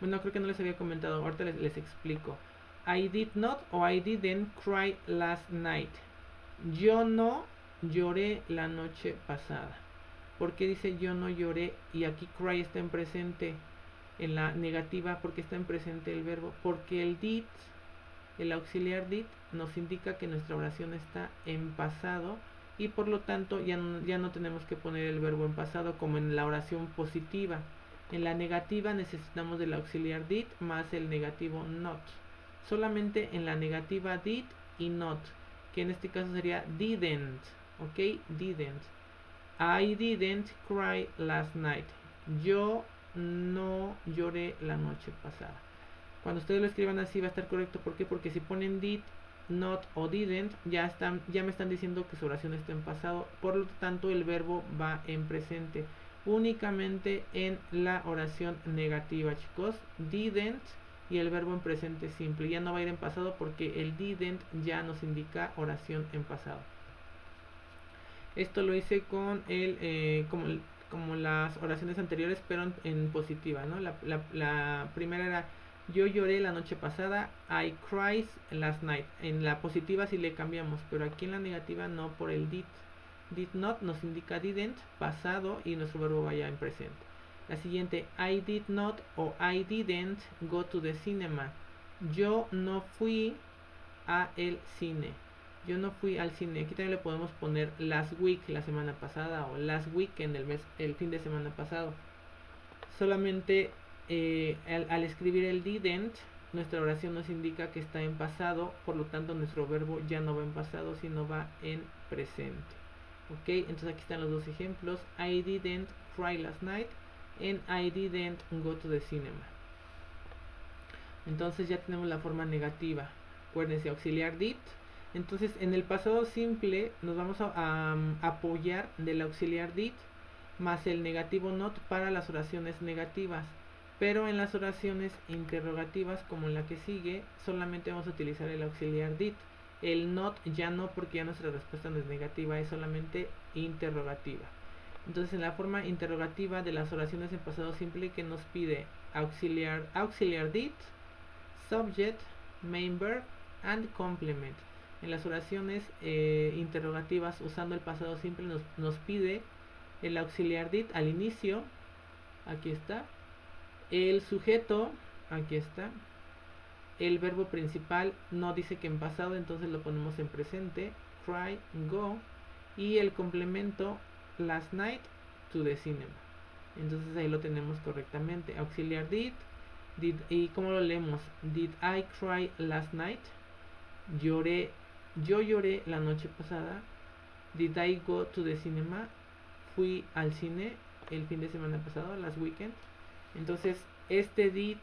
bueno, creo que no les había comentado, ahorita les explico. I did not o I didn't cry last night. Yo no lloré la noche pasada. ¿Por qué dice yo no lloré? Y aquí cry está en presente, en la negativa, porque está en presente el verbo. Porque el did, el auxiliar did, nos indica que nuestra oración está en pasado y por lo tanto ya no tenemos que poner el verbo en pasado como en la oración positiva. En la negativa necesitamos del auxiliar did más el negativo not. Solamente en la negativa did y not, que en este caso sería didn't, ok, didn't. I didn't cry last night. Yo no lloré la noche pasada. Cuando ustedes lo escriban así va a estar correcto. ¿Por qué? Porque si ponen did, not o didn't, ya me están diciendo que su oración está en pasado. Por lo tanto, el verbo va en presente. Únicamente en la oración negativa, chicos. Didn't y el verbo en presente simple. Ya no va a ir en pasado porque el didn't ya nos indica oración en pasado. Esto lo hice con como las oraciones anteriores, pero en positiva, ¿no? La primera era yo lloré la noche pasada, I cried last night. En la positiva sí le cambiamos, pero aquí en la negativa no, por el did. Did not nos indica didn't, pasado, y nuestro verbo vaya en presente. La siguiente, I did not o I didn't go to the cinema. Yo no fui a el cine. Yo no fui al cine. Aquí también le podemos poner last week, la semana pasada, o last weekend, el fin de semana pasado. Solamente al escribir el didn't, nuestra oración nos indica que está en pasado, por lo tanto nuestro verbo ya no va en pasado, sino va en presente. Ok, entonces aquí están los dos ejemplos. I didn't cry last night and I didn't go to the cinema. Entonces ya tenemos la forma negativa. Acuérdense, auxiliar did. Entonces en el pasado simple nos vamos a apoyar del auxiliar did más el negativo not para las oraciones negativas. Pero en las oraciones interrogativas, como en la que sigue, solamente vamos a utilizar el auxiliar did. El not ya no, porque ya nuestra respuesta no es negativa, es solamente interrogativa. Entonces en la forma interrogativa de las oraciones en pasado simple, que nos pide auxiliar did, subject, main verb and complement. En las oraciones interrogativas usando el pasado simple nos pide el auxiliar did al inicio, aquí está, el sujeto, aquí está, el verbo principal no dice que en pasado, entonces lo ponemos en presente, cry, go, y el complemento last night to the cinema. Entonces ahí lo tenemos correctamente. Auxiliar did, y ¿cómo lo leemos? Did I cry last night? Yo lloré la noche pasada. Did I go to the cinema? Fui al cine el fin de semana pasado, last weekend. Entonces este did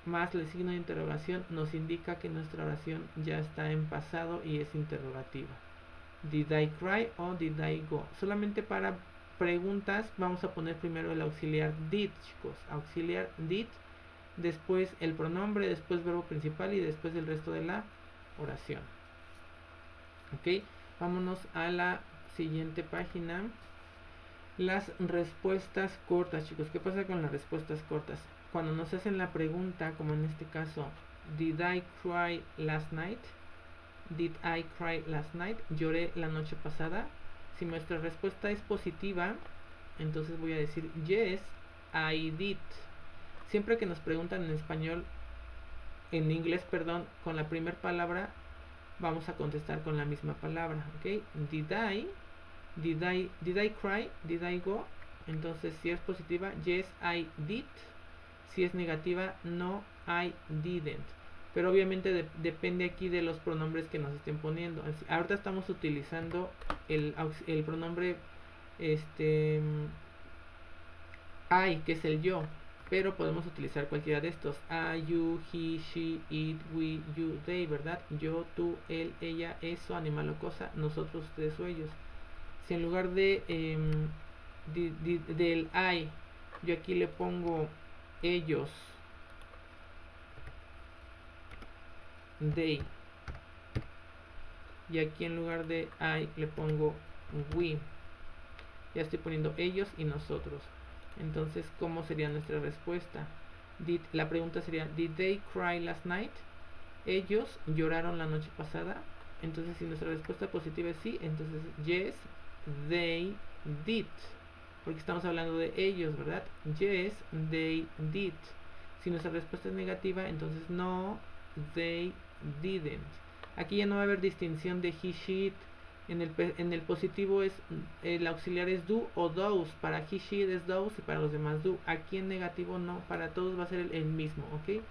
más el signo de interrogación nos indica que nuestra oración ya está en pasado y es interrogativa. Did I cry o did I go? Solamente para preguntas vamos a poner primero el auxiliar did, chicos. Auxiliar did, después el pronombre, después verbo principal y después el resto de la oración. Ok, vámonos a la siguiente página. Las respuestas cortas, chicos. ¿Qué pasa con las respuestas cortas? Cuando nos hacen la pregunta, como en este caso, Did I cry last night? Did I cry last night? Lloré la noche pasada. Si nuestra respuesta es positiva, entonces voy a decir Yes, I did. Siempre que nos preguntan en español, en inglés, perdón, con la primera palabra, vamos a contestar con la misma palabra, ¿ok? Did I cry? Did I go? Entonces, si es positiva, Yes, I did. Si es negativa, No, I didn't. Pero obviamente depende aquí de los pronombres que nos estén poniendo. Ahorita estamos utilizando el pronombre I, que es el yo. Pero podemos utilizar cualquiera de estos. I, you, he, she, it, we, you, they, ¿verdad? Yo, tú, él, ella, eso, animal o cosa, nosotros, ustedes o ellos. Si en lugar de del I, yo aquí le pongo ellos, they, y aquí en lugar de I le pongo we, ya estoy poniendo ellos y nosotros. Entonces, ¿cómo sería nuestra respuesta? La pregunta sería, Did they cry last night? Ellos lloraron la noche pasada. Entonces, si nuestra respuesta positiva es sí, entonces yes, they did, porque estamos hablando de ellos, ¿verdad? Yes, they did. Si nuestra respuesta es negativa, entonces no, they didn't. Aquí ya no va a haber distinción de he, she, it. En el positivo es el auxiliar es do o those. Para he, she, it es those y para los demás do. Aquí en negativo no, para todos va a ser el mismo, ¿ok?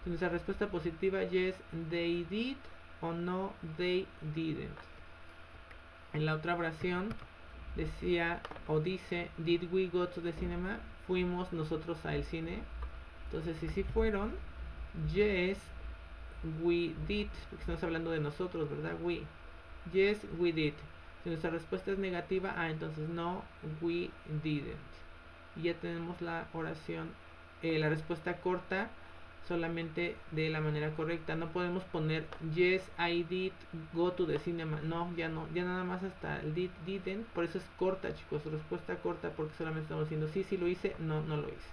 Si nuestra respuesta positiva yes, they did o no, they didn't. En la otra oración decía o dice, did we go to the cinema? Fuimos nosotros al cine. Entonces, si sí fueron, yes, we did, porque estamos hablando de nosotros, ¿verdad? We. Yes, we did. Si nuestra respuesta es negativa, entonces no, we didn't. Y ya tenemos la oración, la respuesta corta, solamente de la manera correcta. No podemos poner yes, I did go to the cinema. No, ya nada más hasta el did, didn't. Por eso es corta, chicos. Respuesta corta porque solamente estamos diciendo sí, sí lo hice, no, no lo hice.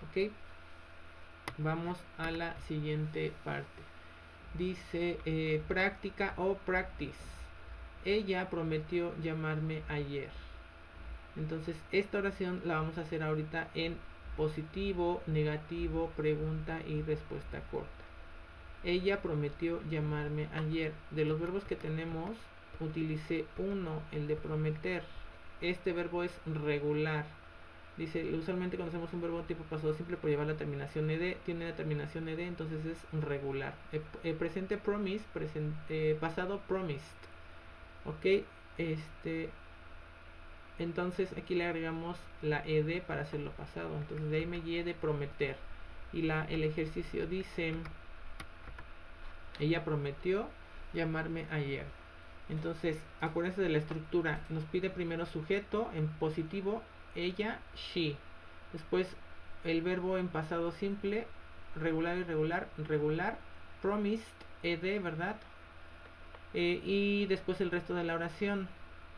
Ok. Vamos a la siguiente parte. Dice práctica o practice. Ella prometió llamarme ayer. Entonces esta oración la vamos a hacer ahorita en positivo, negativo, pregunta y respuesta corta. Ella prometió llamarme ayer. De los verbos que tenemos, utilicé uno, el de prometer. Este verbo es regular. Dice, usualmente cuando hacemos un verbo tipo pasado simple por llevar la terminación ed, tiene la terminación ed, entonces es regular. Presente promise, pasado promised. Ok, entonces aquí le agregamos la ed para hacerlo pasado. Entonces de ahí me guié de prometer. Y el ejercicio dice, ella prometió llamarme ayer. Entonces acuérdense de la estructura. Nos pide primero sujeto en positivo, ella, she. Después el verbo en pasado simple, regular, irregular, regular, promised, ed, ¿verdad? Y después el resto de la oración,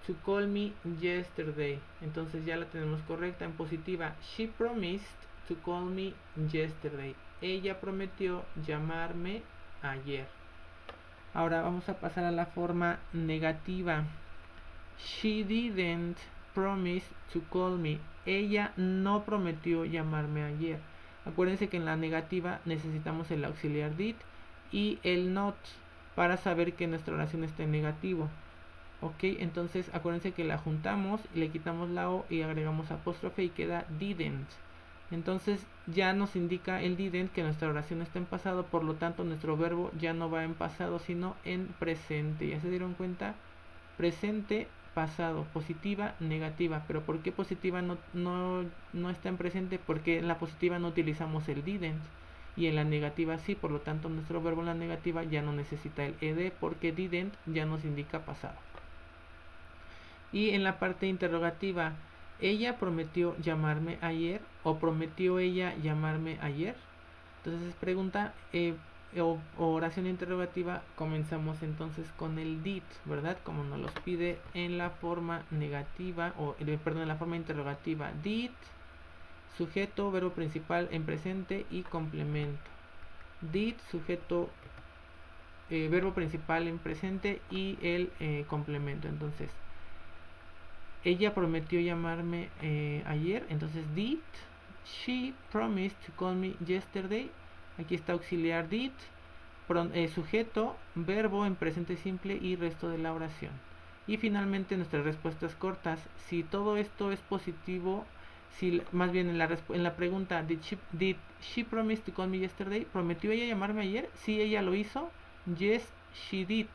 to call me yesterday. Entonces ya la tenemos correcta en positiva. She promised to call me yesterday. Ella prometió llamarme ayer. Ahora vamos a pasar a la forma negativa. She didn't promise to call me. Ella no prometió llamarme ayer. Acuérdense que en la negativa necesitamos el auxiliar did y el not para saber que nuestra oración está en negativo. Ok, entonces acuérdense que la juntamos, le quitamos la o y agregamos apóstrofe y queda didn't. Entonces ya nos indica el didn't que nuestra oración está en pasado, por lo tanto nuestro verbo ya no va en pasado sino en presente. ¿Ya se dieron cuenta? Presente, pasado, positiva, negativa. Pero ¿por qué positiva no está en presente? Porque en la positiva no utilizamos el didn't y en la negativa sí, por lo tanto nuestro verbo en la negativa ya no necesita el ed porque didn't ya nos indica pasado. Y en la parte interrogativa, ¿ella prometió llamarme ayer? ¿O prometió ella llamarme ayer? Entonces pregunta, o oración interrogativa, comenzamos entonces con el did, ¿verdad? Como nos los pide en la forma negativa, perdón, en la forma interrogativa. Did, sujeto, verbo principal en presente y complemento. Did, sujeto, verbo principal en presente y el complemento. Entonces, ella prometió llamarme ayer. Entonces, did she promise to call me yesterday? Aquí está auxiliar did, sujeto, verbo en presente simple y resto de la oración. Y finalmente nuestras respuestas cortas. Si todo esto es positivo, si más bien en la pregunta did she promise to call me yesterday, ¿prometió ella llamarme ayer? Si ella lo hizo, yes she did.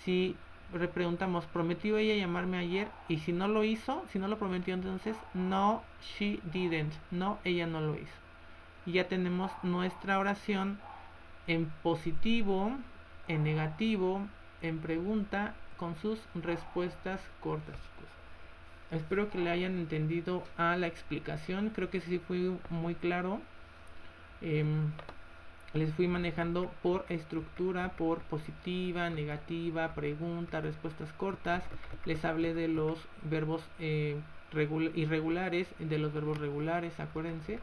Si repreguntamos, ¿prometió ella llamarme ayer? Y si no lo hizo, si no lo prometió, entonces no she didn't, no, ella no lo hizo. Y ya tenemos nuestra oración en positivo, en negativo, en pregunta, con sus respuestas cortas, chicos. Espero que le hayan entendido a la explicación. Creo que sí fui muy claro. Les fui manejando por estructura, por positiva, negativa, pregunta, respuestas cortas. Les hablé de los verbos irregulares, de los verbos regulares, acuérdense.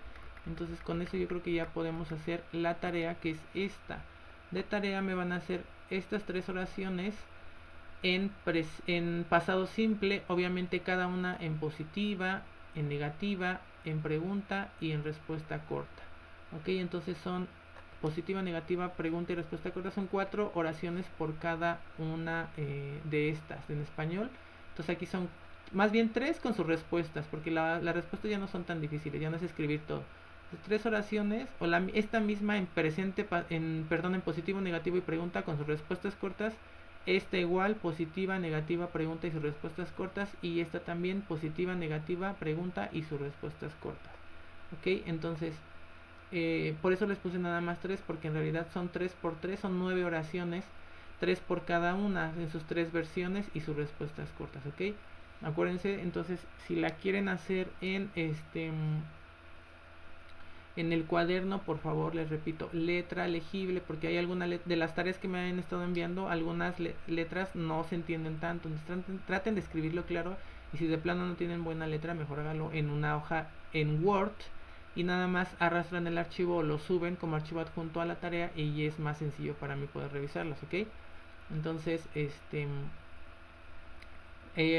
Entonces con eso yo creo que ya podemos hacer la tarea, que es esta. De tarea me van a hacer estas 3 oraciones en pasado simple, obviamente cada una en positiva, en negativa, en pregunta y en respuesta corta. Ok, entonces son positiva, negativa, pregunta y respuesta corta. Son 4 oraciones por cada una de estas en español. Entonces aquí son más bien 3 con sus respuestas, porque las respuestas ya no son tan difíciles, ya no es escribir todo. 3 oraciones, o esta misma en presente, en positivo, negativo y pregunta con sus respuestas cortas. Esta igual, positiva, negativa, pregunta y sus respuestas cortas. Y esta también, positiva, negativa, pregunta y sus respuestas cortas. Ok, entonces por eso les puse nada más 3, porque en realidad son 3 por 3, son 9 oraciones, 3 por cada una en sus 3 versiones y sus respuestas cortas. Ok, acuérdense. Entonces, si la quieren hacer en el cuaderno, por favor, les repito, letra legible, porque hay algunas de las tareas que me han estado enviando, algunas letras no se entienden tanto. Entonces, traten de escribirlo claro, y si de plano no tienen buena letra, mejor háganlo en una hoja en Word y nada más arrastran el archivo o lo suben como archivo adjunto a la tarea, y es más sencillo para mí poder revisarlos. Ok, entonces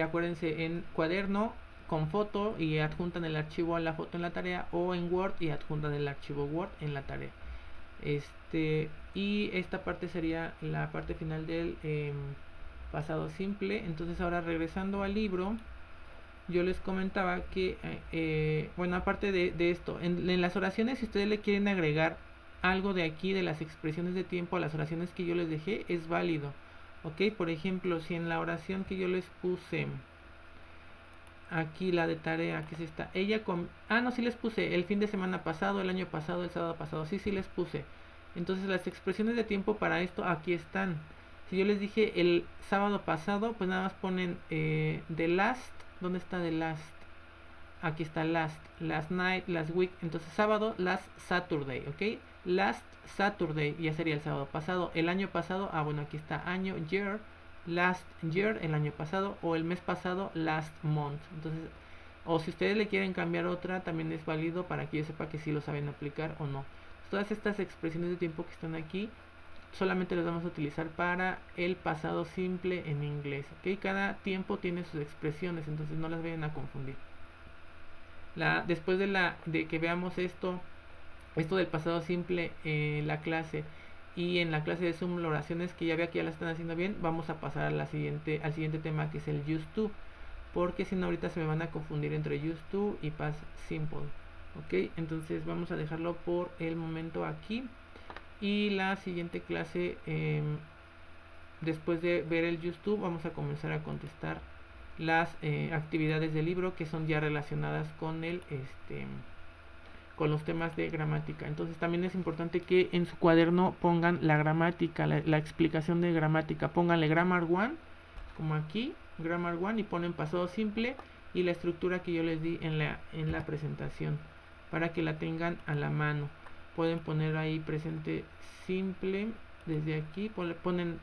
acuérdense, en cuaderno con foto y adjuntan el archivo a la foto en la tarea, o en Word y adjuntan el archivo Word en la tarea. Y esta parte sería la parte final del pasado simple. Entonces, ahora regresando al libro, yo les comentaba que bueno, aparte de esto, en las oraciones, si ustedes le quieren agregar algo de aquí, de las expresiones de tiempo, a las oraciones que yo les dejé, es válido. Ok, por ejemplo, si en la oración que yo les puse aquí, la de tarea, que es esta, no, sí les puse el fin de semana pasado, el año pasado, el sábado pasado, sí les puse. Entonces las expresiones de tiempo para esto aquí están. Si yo les dije el sábado pasado, pues nada más ponen the last. ¿Dónde está the last? Aquí está last night, last week. Entonces sábado, last Saturday, ok, last Saturday ya sería el sábado pasado. El año pasado, bueno, aquí está año, year, last year, el año pasado, o el mes pasado, last month. Entonces, o si ustedes le quieren cambiar otra, también es válido, para que yo sepa que sí lo saben aplicar o no. Todas estas expresiones de tiempo que están aquí solamente las vamos a utilizar para el pasado simple en inglés. ¿Ok? Cada tiempo tiene sus expresiones, entonces no las vayan a confundir. Después de que veamos esto del pasado simple en la clase, y en la clase de Zoom oraciones que ya vea que ya la están haciendo bien, vamos a pasar al siguiente tema, que es el used to, porque si no ahorita se me van a confundir entre used to y past simple. Ok, entonces vamos a dejarlo por el momento aquí, y la siguiente clase, después de ver el used to, vamos a comenzar a contestar las actividades del libro, que son ya relacionadas con con los temas de gramática. Entonces también es importante que en su cuaderno pongan la gramática, la explicación de gramática. Pónganle grammar 1, como aquí, grammar 1, y ponen pasado simple y la estructura que yo les di en la presentación, para que la tengan a la mano. pueden poner ahí presente simple. Desde aquí ponen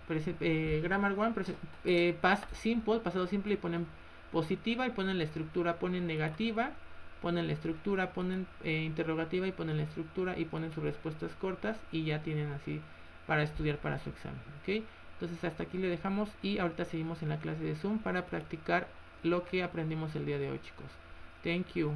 grammar one, past simple, pasado simple, y ponen positiva, y ponen la estructura, ponen negativa, ponen la estructura, ponen interrogativa, y ponen la estructura, y ponen sus respuestas cortas, y ya tienen así para estudiar para su examen, ¿ok? Entonces hasta aquí le dejamos, y ahorita seguimos en la clase de Zoom para practicar lo que aprendimos el día de hoy, chicos. Thank you.